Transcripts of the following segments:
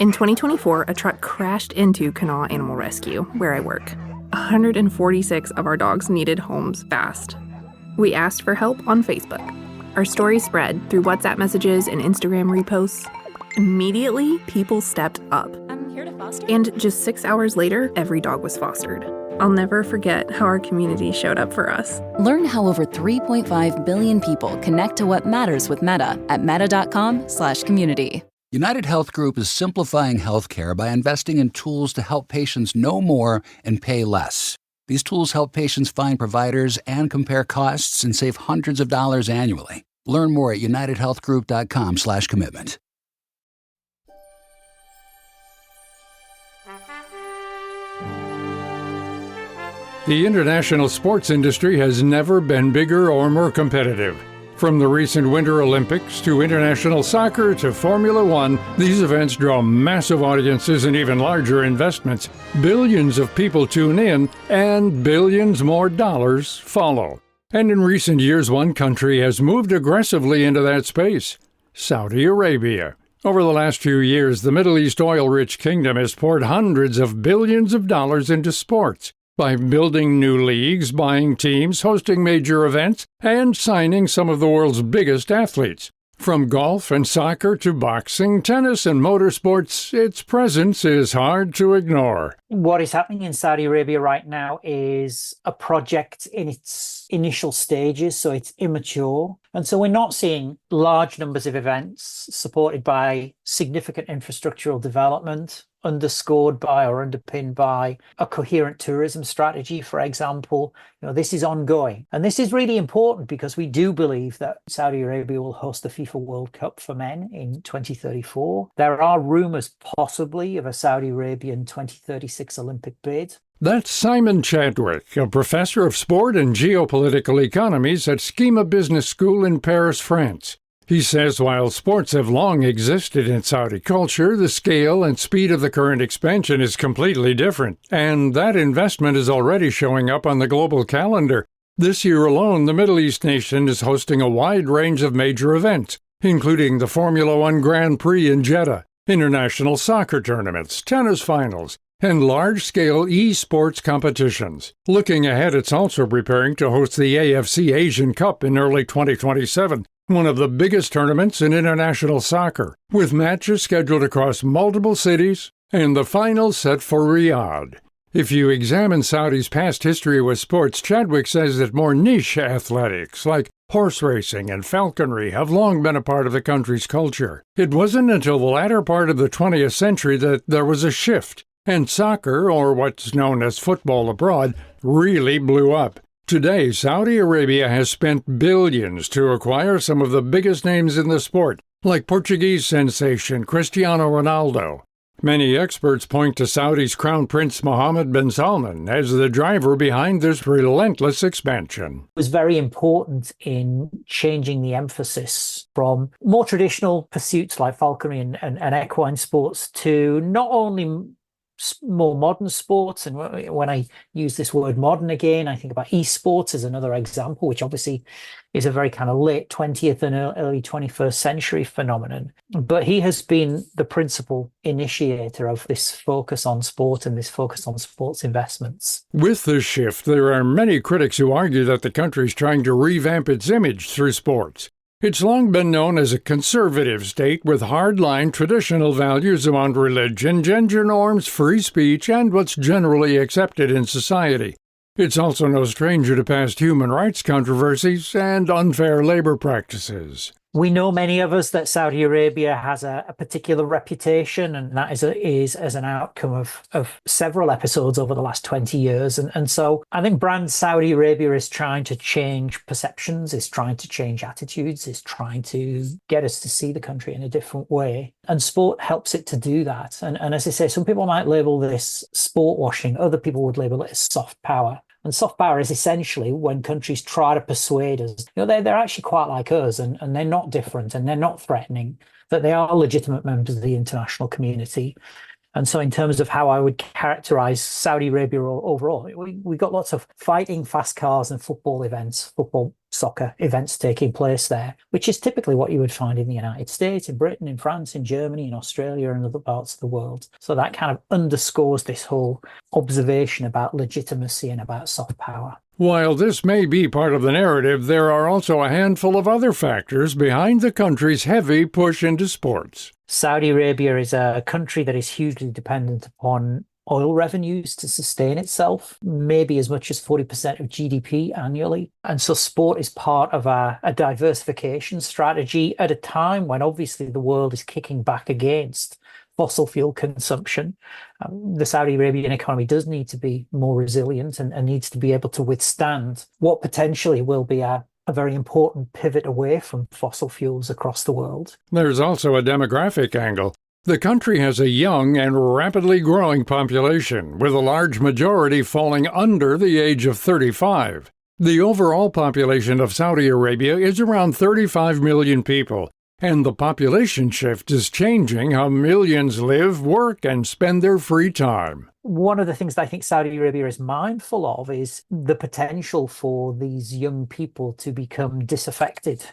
In 2024, a truck crashed into Kanawha Animal Rescue, where I work. 146 of our dogs needed homes fast. We asked for help on Facebook. Our story spread through WhatsApp messages and Instagram reposts. Immediately, people stepped up. I'm here to foster. And just 6 hours later, every dog was fostered. I'll never forget how our community showed up for us. Learn how over 3.5 billion people connect to what matters with Meta at meta.com/community. United Health Group is simplifying healthcare by investing in tools to help patients know more and pay less. These tools help patients find providers and compare costs and save hundreds of dollars annually. Learn more at unitedhealthgroup.com/commitment. The international sports industry has never been bigger or more competitive. From the recent Winter Olympics to international soccer to Formula One, these events draw massive audiences and even larger investments. Billions of people tune in, and billions more dollars follow. And in recent years, one country has moved aggressively into that space: Saudi Arabia. Over the last few years, the Middle East oil-rich kingdom has poured hundreds of billions of dollars into sports by building new leagues, buying teams, hosting major events, and signing some of the world's biggest athletes. From golf and soccer to boxing, tennis, and motorsports, its presence is hard to ignore. What is happening in Saudi Arabia right now is a project in its initial stages, so it's immature. And so we're not seeing large numbers of events supported by significant infrastructural development, underscored by or underpinned by a coherent tourism strategy, for example. This is ongoing. And this is really important because we do believe that Saudi Arabia will host the FIFA World Cup for men in 2034. There are rumors possibly of a Saudi Arabian 2036 Olympic bid. That's Simon Chadwick, a professor of sport and geopolitical economies at Skema Business School in Paris, France. He says while sports have long existed in Saudi culture, the scale and speed of the current expansion is completely different, and that investment is already showing up on the global calendar. This year alone, the Middle East nation is hosting a wide range of major events, including the Formula One Grand Prix in Jeddah, international soccer tournaments, tennis finals, and large-scale e-sports competitions. Looking ahead, it's also preparing to host the AFC Asian Cup in early 2027, one of the biggest tournaments in international soccer, with matches scheduled across multiple cities and the final set for Riyadh. If you examine Saudi's past history with sports, Chadwick says that more niche athletics like horse racing and falconry have long been a part of the country's culture. It wasn't until the latter part of the 20th century that there was a shift, and soccer, or what's known as football abroad, really blew up. Today, Saudi Arabia has spent billions to acquire some of the biggest names in the sport, like Portuguese sensation Cristiano Ronaldo. Many experts point to Saudi's Crown Prince Mohammed bin Salman as the driver behind this relentless expansion. It was very important in changing the emphasis from more traditional pursuits like falconry and equine sports to not only more modern sports. And when I use this word modern again, I think about esports as another example, which obviously is a very kind of late 20th and early 21st century phenomenon. But he has been the principal initiator of this focus on sport and this focus on sports investments. With this shift, there are many critics who argue that the country is trying to revamp its image through sports. It's long been known as a conservative state with hardline traditional values around religion, gender norms, free speech, and what's generally accepted in society. It's also no stranger to past human rights controversies and unfair labor practices. We know, many of us, that Saudi Arabia has a particular reputation, and that is as an outcome of several episodes over the last 20 years. And so I think brand Saudi Arabia is trying to change perceptions, is trying to change attitudes, is trying to get us to see the country in a different way. And sport helps it to do that. And as I say, some people might label this sport washing, other people would label it as soft power. And soft power is essentially when countries try to persuade us, they're actually quite like us, and they're not different and they're not threatening, that they are legitimate members of the international community. And so in terms of how I would characterize Saudi Arabia overall, we got lots of fighting, fast cars and football, soccer events taking place there, which is typically what you would find in the United States, in Britain, in France, in Germany, in Australia, and other parts of the world. So that kind of underscores this whole observation about legitimacy and about soft power. While this may be part of the narrative, there are also a handful of other factors behind the country's heavy push into sports. Saudi Arabia is a country that is hugely dependent upon oil revenues to sustain itself, maybe as much as 40% of GDP annually. And so sport is part of a diversification strategy at a time when obviously the world is kicking back against fossil fuel consumption. The Saudi Arabian economy does need to be more resilient and needs to be able to withstand what potentially will be a very important pivot away from fossil fuels across the world. There's also a demographic angle. The country has a young and rapidly growing population, with a large majority falling under the age of 35. The overall population of Saudi Arabia is around 35 million people, and the population shift is changing how millions live, work, and spend their free time. One of the things that I think Saudi Arabia is mindful of is the potential for these young people to become disaffected.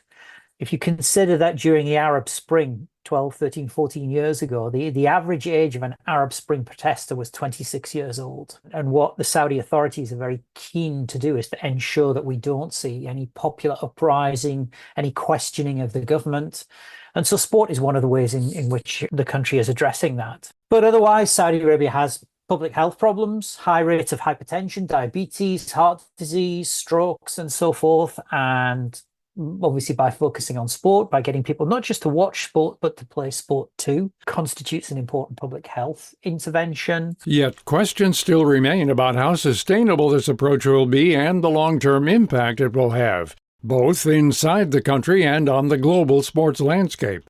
If you consider that during the Arab Spring, 12, 13, 14 years ago, the average age of an Arab Spring protester was 26 years old. And what the Saudi authorities are very keen to do is to ensure that we don't see any popular uprising, any questioning of the government. And so sport is one of the ways in which the country is addressing that. But otherwise, Saudi Arabia has public health problems, high rates of hypertension, diabetes, heart disease, strokes, and so forth. And obviously by focusing on sport, by getting people not just to watch sport, but to play sport too, constitutes an important public health intervention. Yet questions still remain about how sustainable this approach will be and the long-term impact it will have, both inside the country and on the global sports landscape.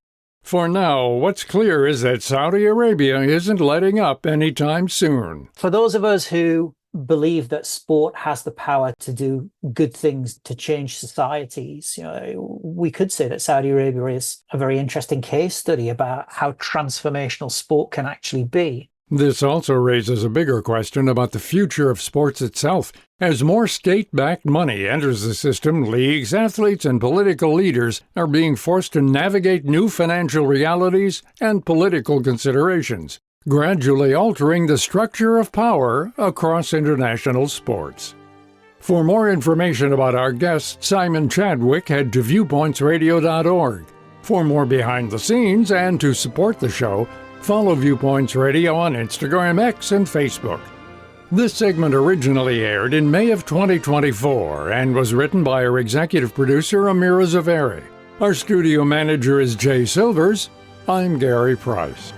For now, what's clear is that Saudi Arabia isn't letting up anytime soon. For those of us who believe that sport has the power to do good things to change societies, we could say that Saudi Arabia is a very interesting case study about how transformational sport can actually be. This also raises a bigger question about the future of sports itself. As more state-backed money enters the system, leagues, athletes, and political leaders are being forced to navigate new financial realities and political considerations, gradually altering the structure of power across international sports. For more information about our guest, Simon Chadwick, head to viewpointsradio.org. For more behind the scenes and to support the show, follow Viewpoints Radio on Instagram, X, and Facebook. This segment originally aired in May of 2024 and was written by our executive producer, Amirah Zaveri. Our studio manager is Jay Silvers. I'm Gary Price.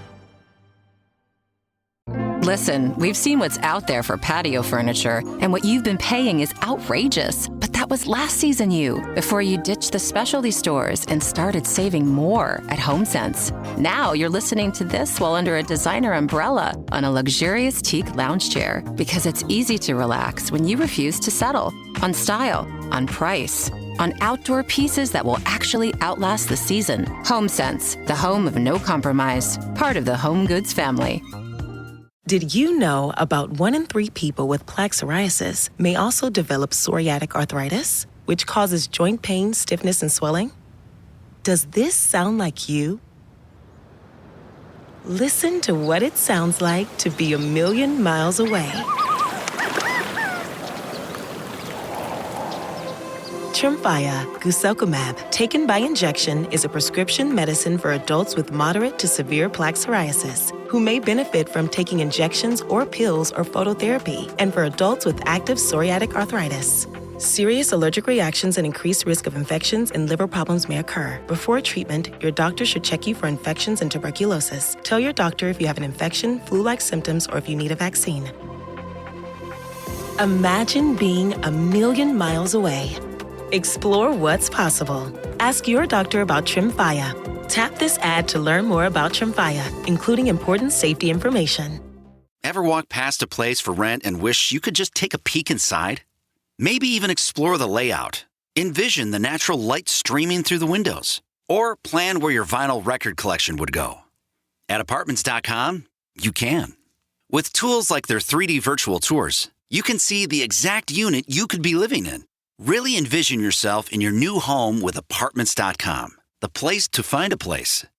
Listen, we've seen what's out there for patio furniture, and what you've been paying is outrageous. But that was last season before you ditched the specialty stores and started saving more at HomeSense. Now you're listening to this while under a designer umbrella on a luxurious teak lounge chair, because it's easy to relax when you refuse to settle on style, on price, on outdoor pieces that will actually outlast the season. HomeSense, the home of no compromise, part of the home goods family. Did you know about 1 in 3 people with plaque psoriasis may also develop psoriatic arthritis, which causes joint pain, stiffness, and swelling? Does this sound like you? Listen to what it sounds like to be a million miles away. Tremfya guselkumab, taken by injection, is a prescription medicine for adults with moderate to severe plaque psoriasis who may benefit from taking injections or pills or phototherapy, and for adults with active psoriatic arthritis. Serious allergic reactions and increased risk of infections and liver problems may occur. Before treatment, your doctor should check you for infections and tuberculosis. Tell your doctor if you have an infection, flu-like symptoms, or if you need a vaccine. Imagine being a million miles away. Explore what's possible. Ask your doctor about Tremfya. Tap this ad to learn more about Tremfya, including important safety information. Ever walk past a place for rent and wish you could just take a peek inside? Maybe even explore the layout. Envision the natural light streaming through the windows. Or plan where your vinyl record collection would go. At Apartments.com, You can. With tools like their 3D virtual tours, you can see the exact unit you could be living in. Really envision yourself in your new home with Apartments.com, the place to find a place.